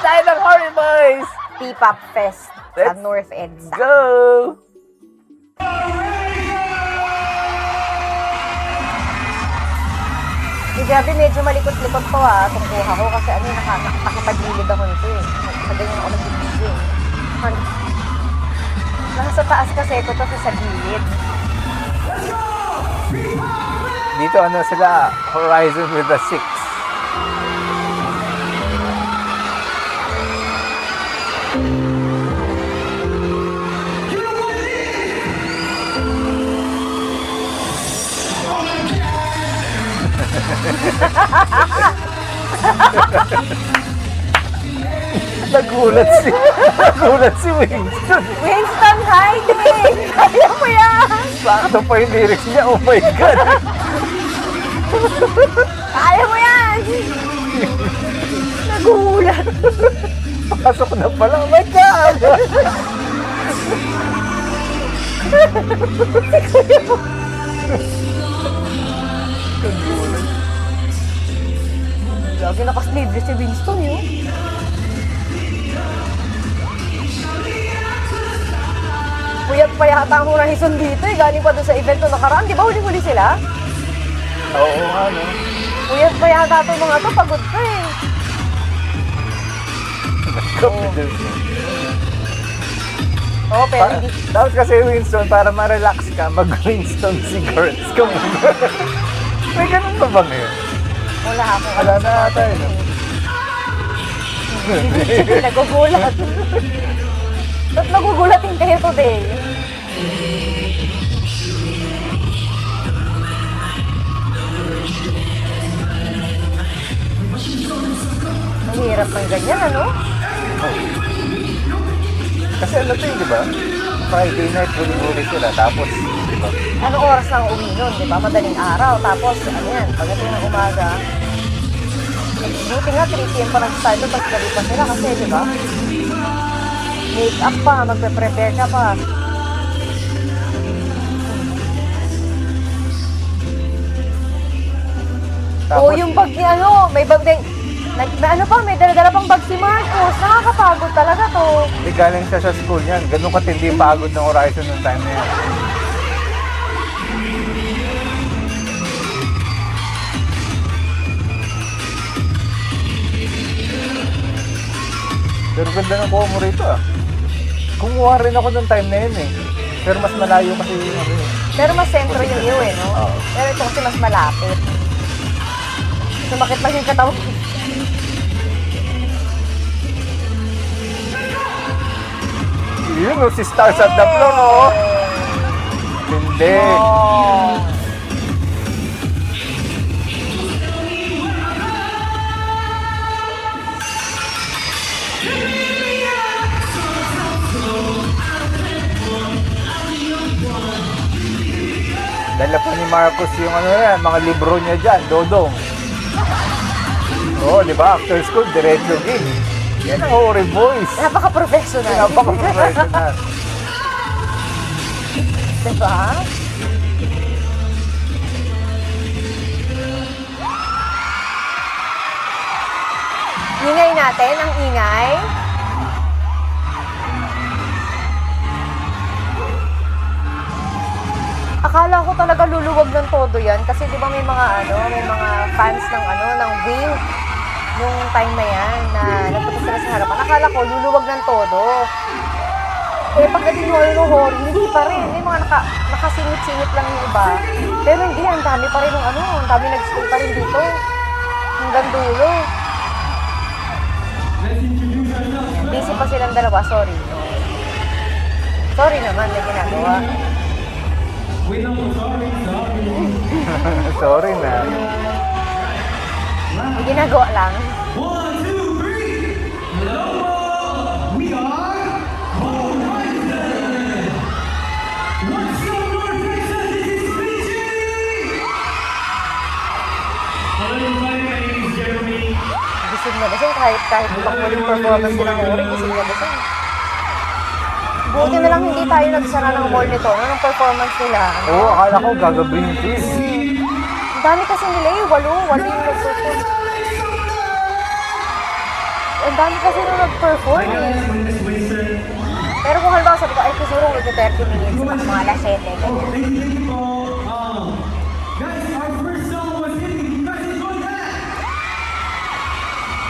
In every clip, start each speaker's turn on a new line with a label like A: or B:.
A: tayo ng Horny Boys!
B: P-Pop Fest sa
A: Let's
B: North EDSA.
A: Go!
B: Grabe, medyo malikot-likot to itong kuha ko kasi nakakapagilid ako nito eh. Sa ganyan ako nag-video eh. Nasa taas kasi ito to sa gilid.
A: Dito sila, Horizon with the Six. Nagulat si Winston.
B: Winston, hi! Kaya mo yan!
A: Sakto pa yung lyrics niya. Oh my God.
B: Kaya mo yan! Nagulat.
A: Pasok na pala. Oh my God.
B: Lagi nakaslibre si Winston yun. Puyat pa yata ang Horizon dito eh. Galing pa doon sa event na nakaraan. Di ba huli-huli sila?
A: Oo nga, no?
B: Puyat pa yata itong mga to. Pagod pa eh. Oo, pero hindi.
A: Dapat kasi Winston, para ma-relax ka, mag-Winston cigarettes ka muna. May ganun pa ba ngayon?
B: Wala ako.
A: Wala na ata eh, no?
B: Hindi nagugulat. Ba't nagugulatin kayo today? Ang hirap ng ganyan, ano?
A: Kasi ano to yun, di ba? Friday night, huli-huli sila. Tapos, di ba?
B: Anong oras lang uwi nun, di ba? Madaling araw. Tapos, ano yan, pagdating ng umaga, buti nga, 3 p.m. pa nag-start doon, tapos gabi pa sila kasi, di ba? Make-up pa, magpe-prepare ka pa.
A: Tapos,
B: Yung bag ni may bag din, may dala-dala pang bag si Marcos. Nakakapagod talaga to.
A: di galing siya sa school yan. Ganun katindi yung pagod ng Horizon ng time na yan. Pero ganda ng kuha mo rito ah. Kumuha rin ako nung time na yun eh. Pero mas malayo kasi yung ano eh.
B: Pero mas sentro yung iyo eh, no?
A: Oo.
B: Pero ito kasi mas malapit. Sumakit pa yung katawan.
A: Yun o, si Stars at the Floor o. Hindi.
B: Oh.
A: Dala pa ni Marcos yung ano yan, mga libro niya dyan, Dodong. Oo, di ba? After school, diretso gig. Yan ang Horny Boys.
B: Napaka-professional.
A: Napaka-professional.
B: Diba? Ingay natin, ang ingay. Akala ko talaga luluwag ng todo yan kasi di ba may mga fans ng Wing nung time na yan na nagpunta sila sa harapan. Akala ko luluwag ng todo. Eh pagdating mo ng Hori, hindi pa rin. May mga nakasingit-singit lang yung iba. Pero hindi, ang dami pa rin ang dami nag-stay pa rin dito. Hanggang dulo. Busy pa silang dalawa, sorry. Sorry naman, may ginagawa.
A: Sorry na.
B: May ginagawa lang.
C: 1, 2, 3. Hello, we are Horizon. What's your North Texas species? Hello, everybody. My name is Jeremy.
B: Gising na gising kahit pang-muling performance nila ng Uri, gising na gising. Buti na lang hindi tayo nagsara ng mall nito, ng performance nila.
A: Oo, akala ko gagabihin ito eh.
B: Ang dami kasi nila eh, walo yung nagsusun. ang dami kasi nung nag-perform eh. Pero kung halimbawa sabi ko, ay siguro with 30 minutes, mga alas 7, ganyan.
C: Thank you po. Guys, our first song was hitting. Did you guys enjoy that?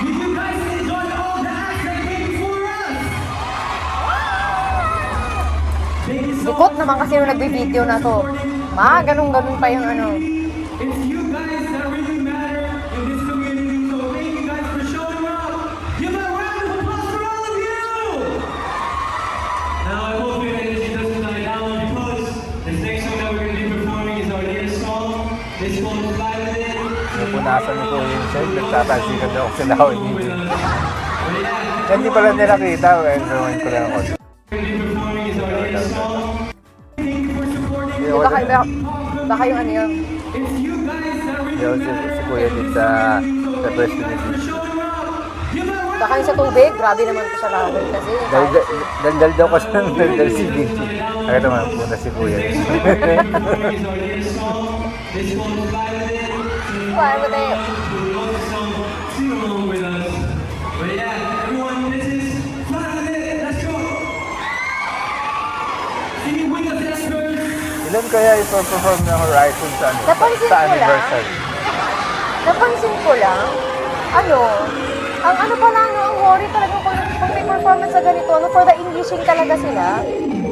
C: Did you guys enjoy all the acts that came before us? Thank you so
B: Likot
C: much.
B: naman kasi nung nagbi-video na to. Ganun-ganun pa yung ano.
C: It's you guys that really matter in this community. So thank you guys for showing up. Give a round of applause for all of you. Now I hope your energy doesn't die down because this next song that we're going to be performing is our latest song. It's called Fly With It.
A: Napunasan ni Kuya Inside, nagtatalsikan daw ako sa lawin hindi. Hindi pala nila kita, gawin ko lang ako.
C: We're going to be performing is our latest song. Thank you for supporting.
A: Hindi
B: Di
A: ako
B: baka yung ano yun.
C: It's you guys that really
A: Hindi ako si Kuya din sa press release.
C: showing up. Give a round.
B: Baka yung sa tubig, grabe naman to sa lawin kasi.
A: Daldal daw kasi ng daldal si Vinci. Kaya naman, punta si Kuya.
C: Is our latest song. It's called Fly With It.
B: Why would they?
C: We love the song. Sing along with us. But yeah, everyone, this is Fly With It. Let's go. Singing with us, experts.
A: Ilan kaya ipo-perform ng Horizon sa, ano,
B: Napansin
A: sa
B: ko lang.
A: anniversary?
B: Napansin ko lang, ang ano pala, ang worry talaga pag may performance sa ganito, for the Englishing talaga sila.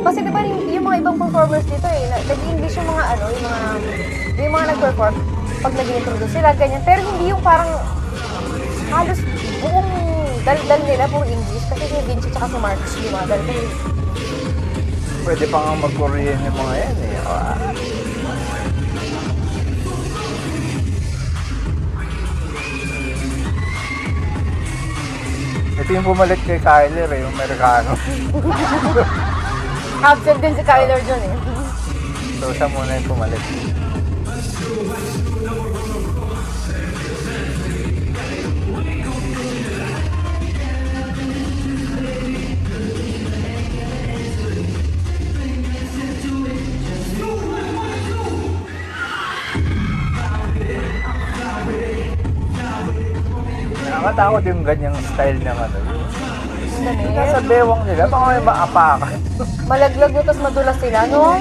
B: Kasi di ba yung mga ibang performers dito nag-English yung mga yung mga nag-perform, pag nag-introduce sila, ganyan. Pero hindi yung parang halos buong daldal nila puro English. Kasi si Vinci tsaka si Marcus yung mga daldal.
A: Pwede pa nga mag-Korean yung mga yan eh. Ito yung pumalit kay Kyler eh, yung Amerikano.
B: Absent din si Kyler dyan eh.
A: So siya muna yung pumalit. Nakakatakot yung ganyang style ng ano. Nasa
B: Dami.
A: bewang nila, baka may maapakan.
B: Malaglag no, tapos madulas sila, no?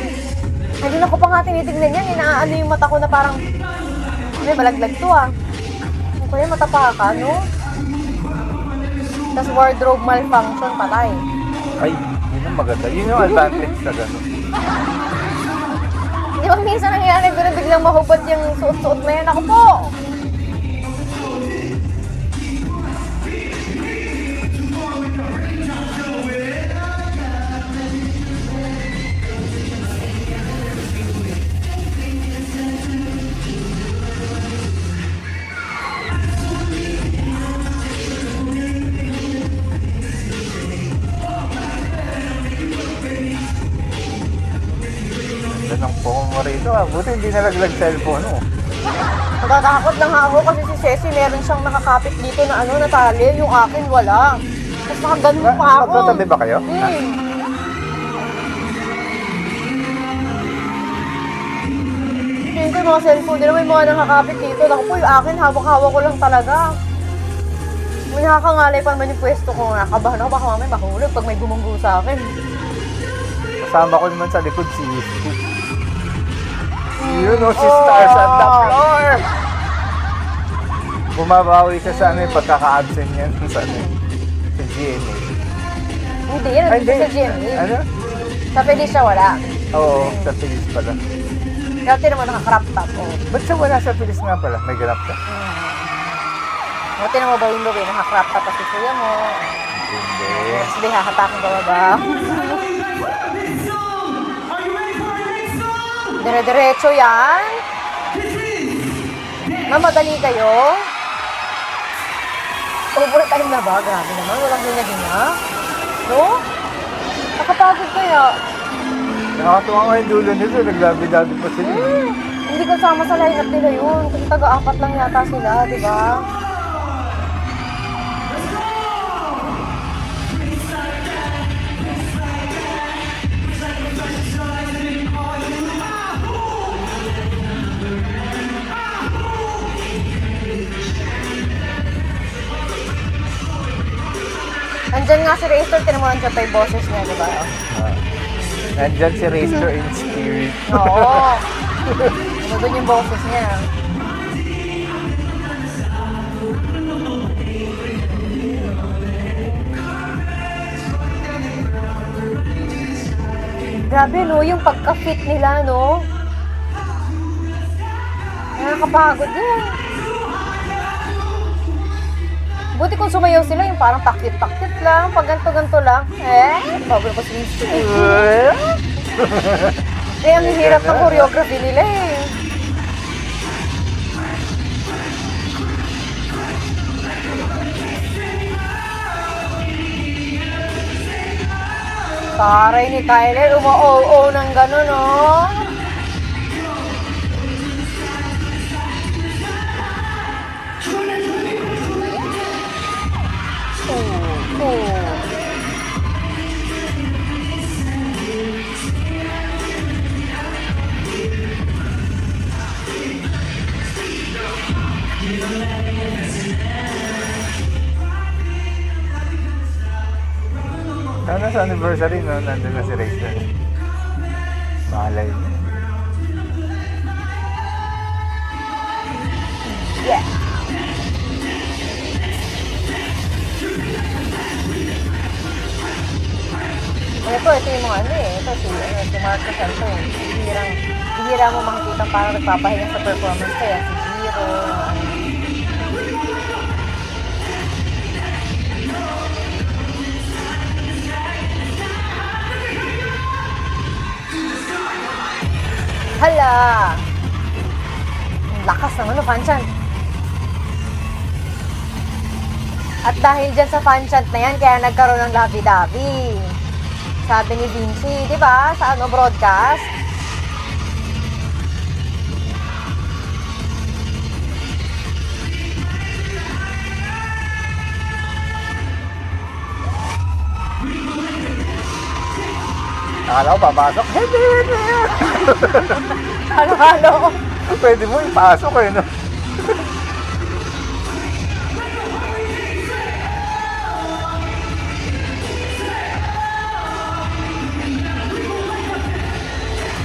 B: Hindi na ko pa nga tinitignan yan, inaano yung mata ko na parang, may malaglag to ah. Ano ko yan, mata ka, no? Tapos wardrobe malfunction, patay.
A: Ay, yun ang maganda. Yun yung advantage sa gano'n.
B: Di ba minsan nangyayari, biglang mahubad yung suot-suot na yan. Ako po!
A: Ganang po mo rito ah. Buti hindi nalaglag cellphone oh.
B: Natatakot lang ako kasi si Ceci meron siyang nakakapit dito na ano, natali. Yung akin wala. Tapos nakaganon pa ako.
A: Magkatabi ba kayo?
B: Tingin ko yung mga cellphone nila, may mga nakakapit dito. Naku po, yung akin, hawak-hawak ko lang talaga. May nakakangalay pa naman yung pwesto ko. Nakabahan ako, baka mamaya mahulog pag may gumunggo sa akin.
A: Kasama ko naman sa likod si Scoop. Yun oh, si Stars at the floor! Bumabawi siya sa ano yung pagkaka-absent niya sa ano sa GMA.
B: Hindi, yan
A: Ay,
B: nandito sa GMA.
A: Ano?
B: Sa Felicia wala.
A: Oo, sa Pilis pala.
B: Dati naman naka-crop top. Oh.
A: Ba't siya wala sa Pilis nga pala? May ganap ka?
B: Buti na mo ba yung luwi, naka-crop top kasi kuya mo.
A: Hindi.
B: Sabi, hahatakin ba ba?
C: This song. Are you ready for our next song?
B: Dire-diretso yan.
C: This is
B: Mamadali kayo. Overtime na ba? Grabe naman, walang hinya-hinya. No? Nakapagod kaya.
A: Nakakatuwa nga yung dulo nito. Naglabi-labi pa sila.
B: Hindi kasama sa lineup nila yun. Kasi taga-apat lang yata sila, di ba? Andyan nga si Razor, tinamuhan siya pa yung boses niya, di ba?
A: Nandyan si Razor in spirit.
B: Oo. Ano doon yung boses niya? Grabe, no? Yung pagka-fit nila, no? Nakakapagod yan. Buti kung sumayaw sila, yung parang takit-takit lang, pag ganto-ganto lang. Bago ko sinisip. Ang hirap ng choreography nila eh. Taray ni Kyler, umo-o-o ng gano'n, no?
A: Sana sa anniversary, no? Nandun na si Razor. Malay niya.
B: Yeah. Ito yung mga ano eh. Ito si Marcos Santo eh. Bihira mo makikita parang nagpapahinga sa performance ko yan. Si Giro. Hala! Ang lakas ng ano, fanchan. At dahil dyan sa fanchan na yan, kaya nagkaroon ng labi-dabi. Sabi ni Vinci, di ba? Sa ano broadcast?
A: Akala ko papasok. Hindi.
B: Halo-halo.
A: Pwede mo ipasok eh, no?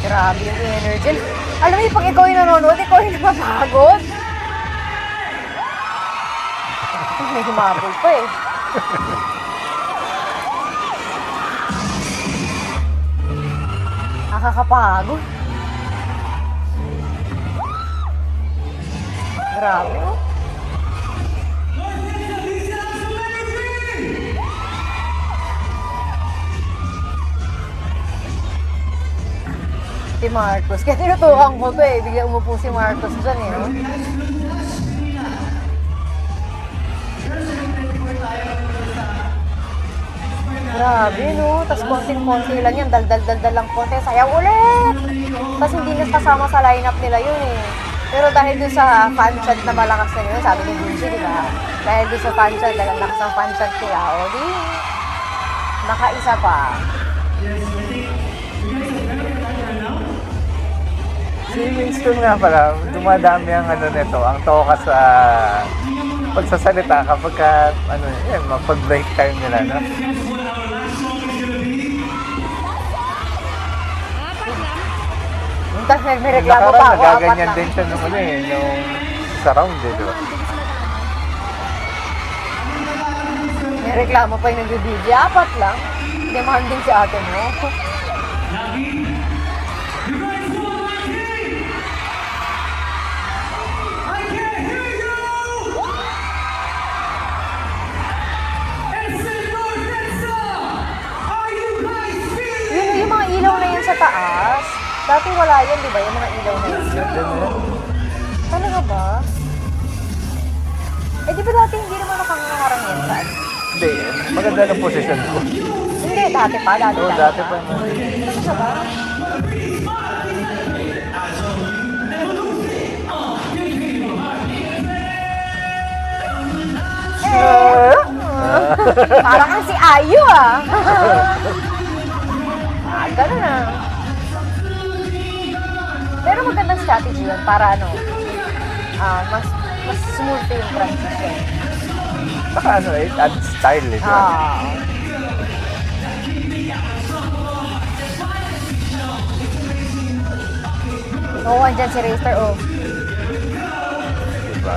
B: Grabe yung energy. Alam mo, pag ikaw yung nanonood, ikaw yung napapagod. May humabol pa eh. Nakakapagod. Grabe oh. Si Marcos. Kaya tinutukan ko to eh. Bigla umupo si Marcos dyan eh. No? Grabe no. Tapos konting-konti lang yan. Dal-dal-dal lang konti. Sayaw ulit. Tapos hindi na kasama sa lineup nila yun eh. Pero dahil dun sa fan chant na malakas na yun, sabi ni Vinci, di ba? Dahil dun sa fan chant, dahil lakas ng fan chant nila, o di, nakaisa pa.
A: Si Winston nga pala, dumadami ang ano nito, ang toka sa pagsasalita kapag ka, ano yan, mapag-break time nila, no?
B: Tapos may reklamo pa ako,
A: nagaganyan
B: apat
A: din
B: lang.
A: siya nung ano eh, nung sa round eh, di ba?
B: May reklamo pa yung nag-video, apat lang. Demanding si ate mo. Yung mga ilaw na yan sa taas. Dati wala yan, di ba? Yung mga ilaw na yan.
A: Ganda na yan.
B: Talaga ba? Eh, di ba dati hindi naman nakaharang yan saan?
A: Hindi, maganda ng position ko.
B: Hindi, dati pa.
A: Oo, dati pa.
B: Talaga ba? Parang kang si Ayu ah. Ganun ah. Pero magandang strategy yun para ano, mas smooth yung transition.
A: Saka ano eh, add style eh.
B: Ah. Oo, andyan si Racer, oh.
A: Diba?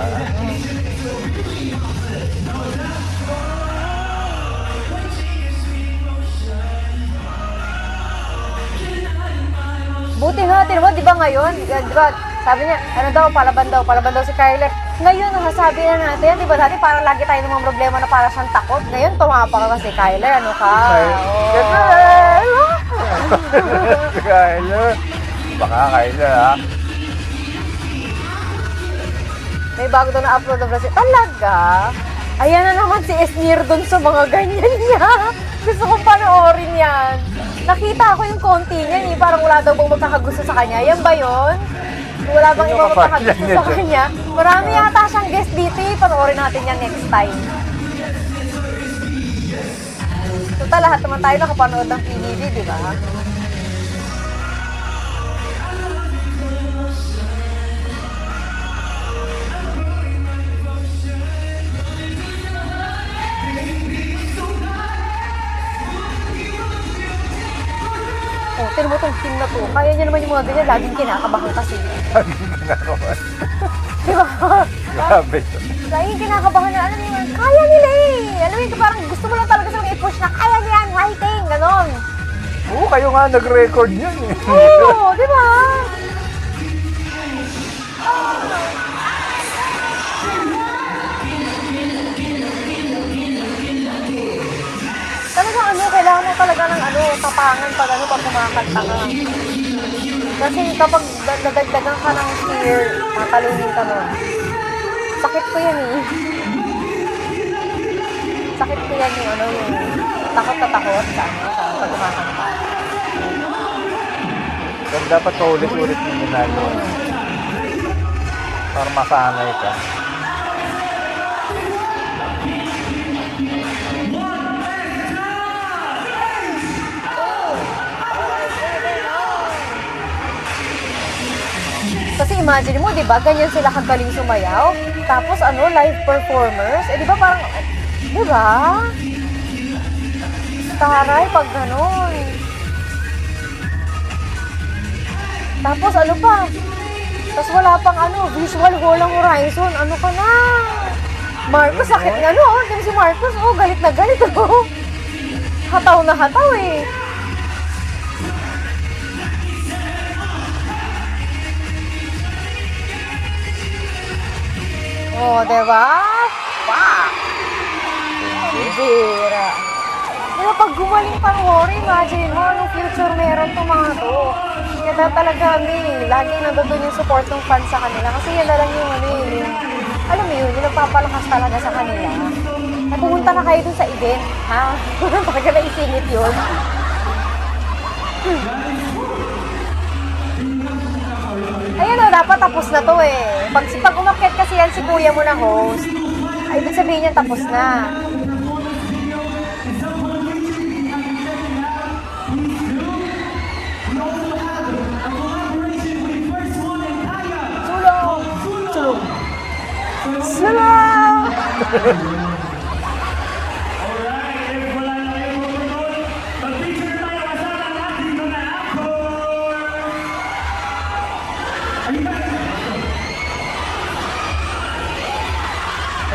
B: Buti nga, tinan mo, di ba ngayon, di ba, sabi niya, ano daw, palaban daw si Kyler. Ngayon, nasasabi na natin, di ba dati parang lagi tayo ng mga problema na para siyang takot. Ngayon, tumapak ka si Kyler, ano ka?
A: Kyler! Baka Kyler ha?
B: May bago daw na-upload na Brazil. Talaga? Ayan na naman si Esnir dun sa mga ganyan niya. Gusto kong panoorin yan. Nakita ko yung konti niyan eh. Parang wala daw bang magkakagusto sa kanya. Yan ba yun? Wala bang ibang magkakagusto sa kanya? Marami yata siyang guest dito eh. Panoorin natin yan next time. Total, lahat naman tayo nakapanood ng PBB, di ba? Oh, tinan mo itong team na to. Kaya niya naman yung mga ganyan. Laging kinakabahan kasi.
A: Laging kinakabahan.
B: Di ba?
A: Grabe to.
B: Laging kinakabahan na, alam mo yun, kaya nila eh. Alam mo yun, parang gusto mo lang talaga silang i-push na kaya niya yan, fighting, ganon.
A: Oo, kayo nga nag-record yun eh.
B: Oo, di ba? Talaga ano, kailangan mo talaga ng ano, tapangan pag ano, pag kumakanta ka. Kasi kapag dadagdagan ka ng fear, tatalunin ka nun. Sakit ko yan eh. Sakit ko yan yung ano, yung takot na takot sa ano, sa pag kumakanta.
A: Pero dapat paulit-ulit yung ginagawa. Para masanay ka.
B: Kasi imagine mo, di ba, ganyan sila kagaling sumayaw. Tapos ano, live performers. Eh, di ba parang, di ba? Taray, pag ganon. Tapos ano pa? Tapos wala pang ano, visual walang horizon. Ano ka na? Marcos, sakit nga no. Yan si Marcos, oh, galit na galit, oh. Hataw na hataw, eh. Oh, diba? Pak! Bira. Kaya pag gumaling pang Hori, imagine mo, anong future meron itong mga to. Kaya talaga kami, laging nandun yung support ng fans sa kanila. Kasi yan na lang yung ano yung, alam mo yun, yung nagpapalakas talaga sa kanila. Ay, pumunta na kayo dun sa event, ha? Talaga na isingit yun. Ayan o, dapat tapos na to eh. Pag umakyat kasi yan si kuya mo na host, ay ibig sabihin niya tapos na. Sulong! Sulong! Sulong!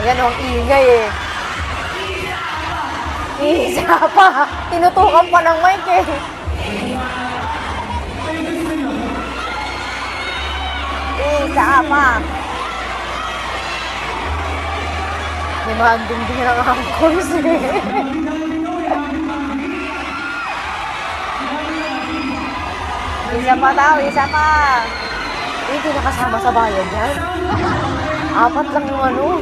B: Ayan ang ingay eh. Isa pa. Tinutukan pa ng mic eh. Isa pa. May mga anding ng angkors eh. Isa pa daw, isa pa. Hindi nakasama sa bayan yan. Apat lang yung ano.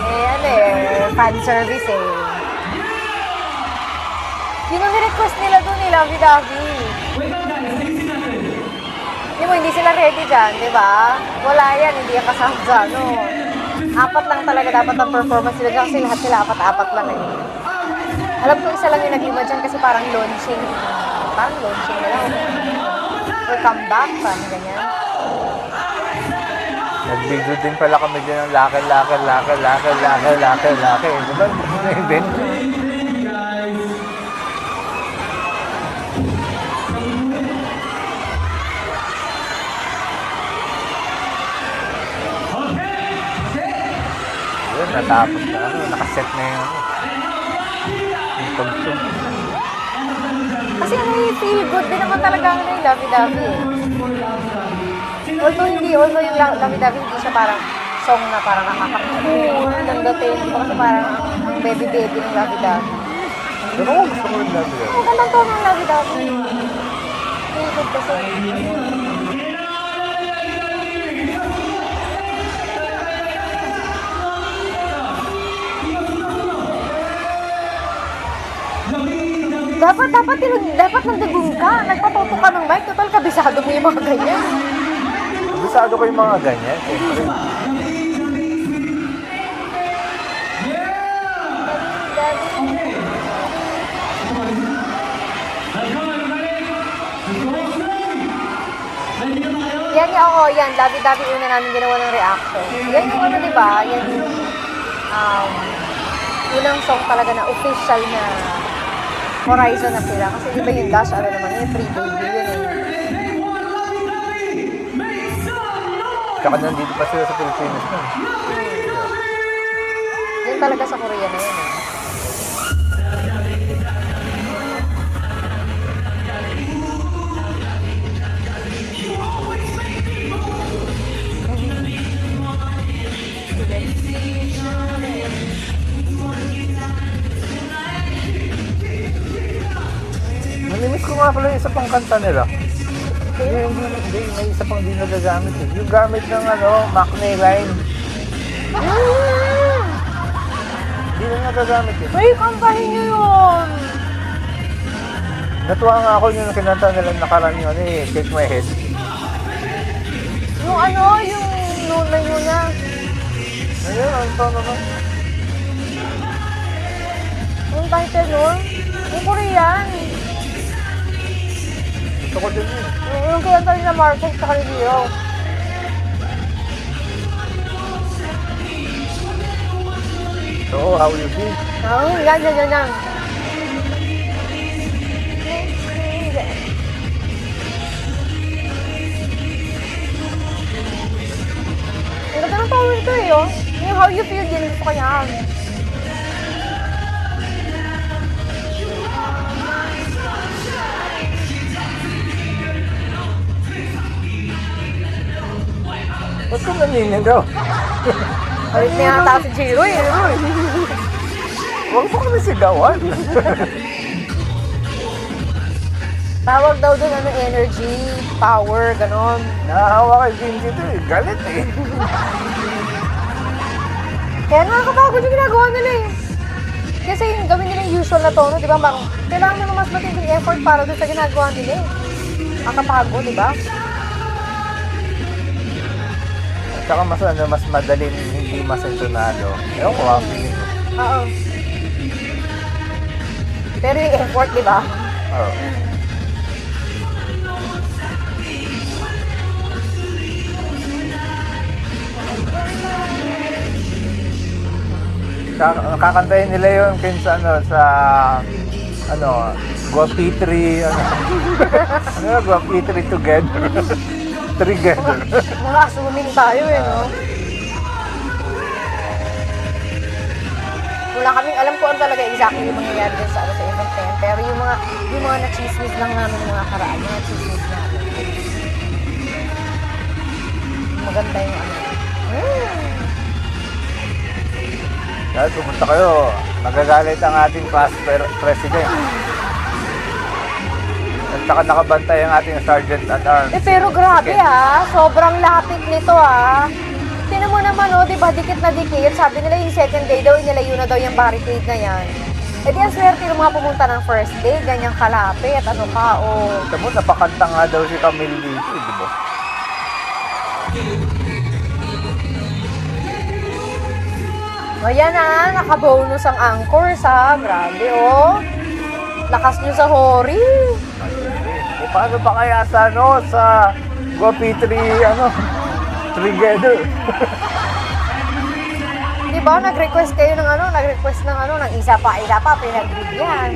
B: Eh, ano eh, fan service eh. Yun ang request nila doon eh, lovey-dovey. Hindi sila ready dyan, di ba? Wala yan, hindi yan kasama dyan, no? Apat lang talaga dapat ang performance nila dyan kasi lahat sila apat-apat lang eh. Alam ko isa lang yung nag-iba dyan kasi parang launching. Parang launching nila. Or comeback, parang ganyan.
A: Nag-video din pala kami din ng laki. Di ba? Event. Yun, natapos na. Nakaset na yung pag-zoom.
B: Kasi feel good din naman talaga yung Lovey-Dovey eh. Although yung Lovey-Dovey hindi siya parang song na parang nakaka-cool, dandatin. Kasi parang ang baby-baby ng Lovey-Dovey.
A: Pero ako gusto ko rin natin.
B: Ang gandang tono ng Lovey-Dovey. Feel good kasi. Dapat nandagong ka. Nagpatoto ka ng mic. Total, kabisado mo yung mga ganyan.
A: Kabisado ko yung mga ganyan. Siyempre.
B: Yan yung ako, yan. Lovey-Dovey una namin ginawa ng reaction. Yan yung ano, di ba? Yan yung unang song talaga na official na Horizon na sila. Kasi di ba yung Dash, ano naman yun, pre-debut yun eh.
A: Tsaka nandito pa sila sa Pilipinas na.
B: Yan talaga sa Korea na yun eh.
A: Namimiss ko nga pala yung isa pang kanta nila. Hindi, may isa pang di nagagamit eh. Yung gamit ng Macne line. Hindi na nagagamit eh.
B: Uy, kantahin nyo yun!
A: Natuwa nga ako yung kinanta nila nakaraan yung Shake My Head.
B: Yung yung Nuna Yuna.
A: Ayun, ano to naman?
B: Yung title nun? Yung Korean.
A: Gusto ko din yun.
B: Yung kinanta nila Marcos sa Kalibiro.
A: So, how you feel?
B: Yan. Ang ganda ng power ito eh, oh. Yung how you feel, din gusto ko yan.
A: Ba't ka naninigaw?
B: Alit na yata si Jiro eh.
A: Huwag mo kami sigawan.
B: Tawag daw doon energy, power, ganon.
A: Nahahawa kay Jim dito eh. Galit eh.
B: Kaya nakakapagod yung ginagawa nila eh. Kasi yung gawin nila yung usual na tono, di ba? Kailangan nila mas matinding effort para doon sa ginagawa nila eh. Nakakapagod, di ba?
A: At saka mas madaling hindi masentonado. Ewan ko, feeling ko.
B: Oo. Pero yung effort, di ba?
A: Oo. Kakantayin nila yun sa Guapitri, Guapitri together. Together.
B: Nakasuming tayo eh, no? Wala kaming alam kung ano talaga exactly yung mangyayari din sa event na yan. Pero yung mga na-chismis lang namin yung mga karaan, yung na-chismis namin. Maganda yung
A: Dahil pumunta kayo, magagalit ang ating past president. At saka nakabantay ang ating sergeant at arms.
B: pero grabe sobrang lapit nito Tinan mo naman di ba, dikit na dikit. Sabi nila yung second day daw, inilayo na daw yung barricade na yan. E di ang swerte ng mga pumunta ng first day, ganyang kalapit,
A: Ito mo, napakanta nga daw si Camille dito, di ba?
B: Ayan nakabonus ang anchors grabe lakas nyo sa Hori.
A: Paano ba kaya sa sa Guapitri, together.
B: Di ba, nag-request kayo ng ng isa pa, pinagbigyan.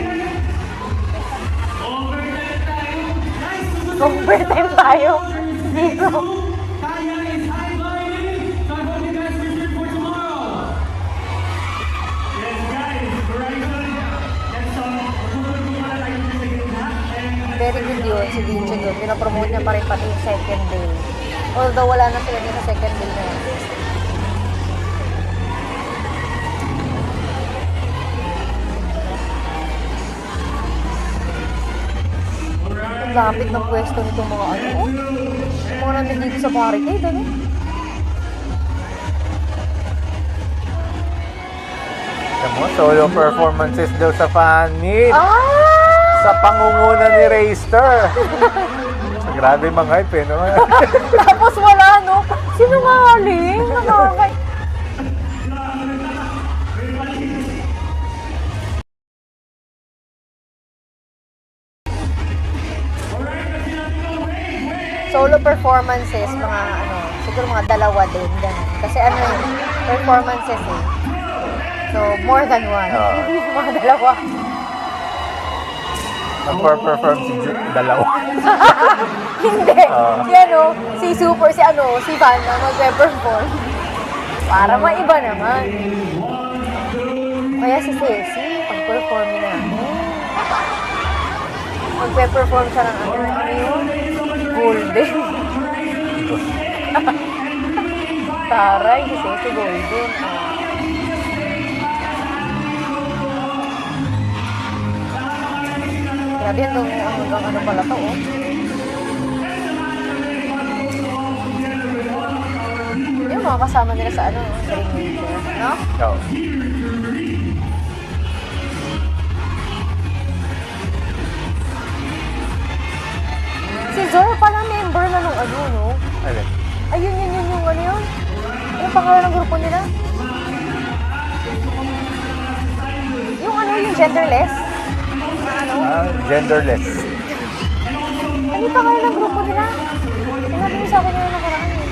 B: Overtime tayo. Dito.
C: Kaya is highlighting. So I hope you guys are here for tomorrow. Yes, guys. Very good. Next song. Magpupunta pala tayo sa gitna. And
B: Very good yun, si DJ yun. Pinapromote niya pa rin pati yung second day. Although wala na sila din sa second day na yun. Ang lapit ng pwesto nitong mga ano. Oh. Yung mga nandun dito sa barricade, ano?
A: Alam mo, solo performances daw sa fan meet.
B: Ah!
A: Sa pangunguna ni Rayster. Grabe mga hype eh, no?
B: Tapos wala, no? Sinungaling. Nakakay. Solo performances, mga ano, siguro mga dalawa din, ganun. Kasi ano yun, performances eh. So, more than one. Hindi mga dalawa.
A: Mag-perform si dalawa.
B: Hindi. Yan o, si Super, si Van na magpe-perform. Para maiba naman. Kaya si Ceci, pag-perform niya namin. Magpe-perform siya ng ano yun? Golden. Taray, si Ceci Golden. Grabe yan hanggang ano pala to, oh. Yung mga kasama nila sa ano, sa ring major, no?
A: No.
B: Si Zor pala member na nung ano, no?
A: Alin?
B: Ayun, yung ano yun? Yung pangalan ng grupo nila? Yung ano, yung genderless? Ano?
A: Genderless.
B: Ano yung pangalan ng grupo nila? Sinabi mo sa akin na nakaraan eh.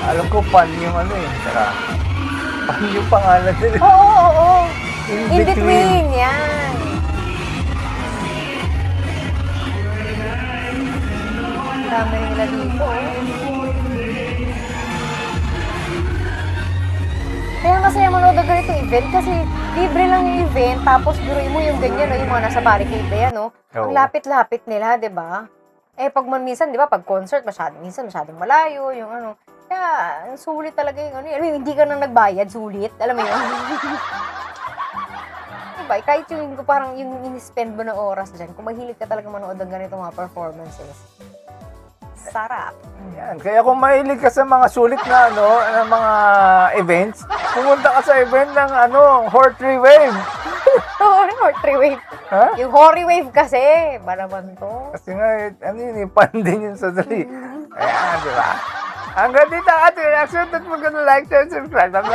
A: Alam ko pan yung ano eh. Saka, pan yung pangalan nila.
B: Oo.
A: In
B: In
A: between.
B: between, yan. Ang dami nila dito, oh. Kaya masaya manood ng ganitong event kasi libre lang yung event tapos biruin mo yung ganyan, no, yung mga nasa barricade na yan, no? Ang
A: Oo.
B: lapit-lapit nila, di ba? Eh, pag minsan, di ba, pag concert, masyadong malayo, yung ano. Kaya, sulit talaga yung ano. Yung hindi ka na nagbayad, sulit. Alam mo yun? Diba? Kahit yung parang yung in-spend mo na oras dyan, kung mahilig ka talaga manood ng ganito mga performances, sarap.
A: Yan. Kaya kung mahilig ka sa mga sulit na ano, na mga events, pumunta ka sa event ng ano, Hortree Wave.
B: Hortree Wave.
A: Ha?
B: Yung Horry Wave kasi, ba naman to?
A: Kasi nga, ano yun, pan din yun sa dali. Ayan, di ba? Hanggang dito ang ating reaction. Don't forget to like, share, subscribe. Bye-bye.